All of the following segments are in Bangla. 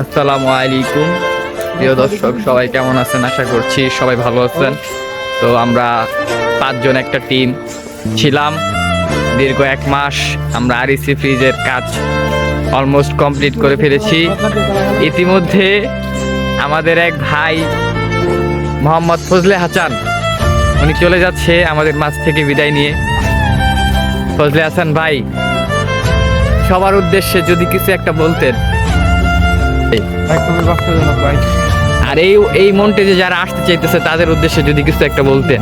আসসালামু আলাইকুম প্রিয় দর্শক, সবাই কেমন আছেন? আশা করছি সবাই ভালো আছেন। তো আমরা 5 জন একটা টিম ছিলাম। দীর্ঘ 1 মাস আমরা আরইসি ফ্রিজের কাজ অলমোস্ট কমপ্লিট করে ফেলেছি। ইতিমধ্যে আমাদের এক ভাই মোহাম্মদ ফজলে হাসান উনি চলে যাচ্ছে আমাদের মাঝ থেকে বিদায় নিয়ে। ফজলে হাসান ভাই, সবার উদ্দেশ্যে যদি কিছু একটা বলতেন। আর এই মন্টেজে যারা আসতে চাইতেছে তাদের উদ্দেশ্যে যদি কিছু একটা বলতেন।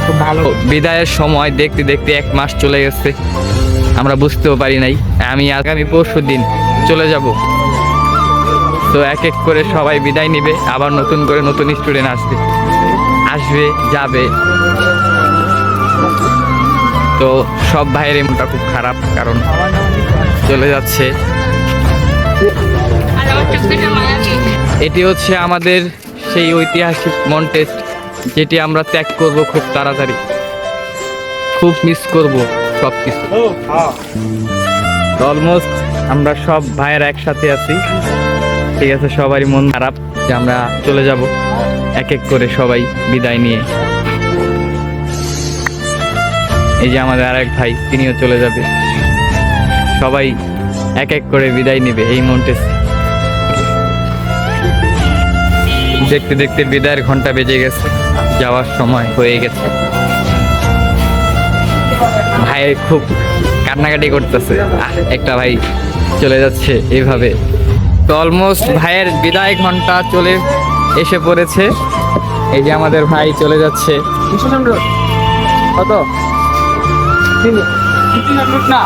খুব ভালো। বিদায়ের সময় দেখতে দেখতে 1 মাস চলে গেছে, আমরা বুঝতেও পারি নাই। আমি আগামী পরশুদিন চলে যাব। তো এক এক করে সবাই বিদায় নিবে, আবার নতুন করে নতুন স্টুডেন্ট আসবে যাবে। তো সব ভাইয়ের মনটা খুব খারাপ, কারণ চলে যাচ্ছে। এটি হচ্ছে আমাদের সেই ঐতিহাসিক মন্টেজ, যেটি আমরা ত্যাগ করব খুব তাড়াতাড়ি। খুব মিস করব সব কিছু। অলমোস্ট আমরা সব ভাইয়েরা একসাথে আছি, ঠিক আছে। সবারই মন খারাপ যে আমরা চলে যাব এক এক করে সবাই বিদায় নিয়ে। এই যে আমাদের আরেক ভাই, তিনিও চলে যাবে। সবাই এক এক করে বিদায় নেবে এই মন্টেজ। দেখতে দেখতে বিদায়ের ঘন্টা বেজে গেছে, যাওয়ার সময় হয়ে গেছে। ভাই খুব কান্নাকাটি করতেছে, একটা ভাই চলে যাচ্ছে এইভাবে। তো অলমোস্ট ভাইয়ের বিদায় ঘন্টা চলে এসে পড়েছে। এই যে আমাদের ভাই চলে যাচ্ছে। কত? 300 না?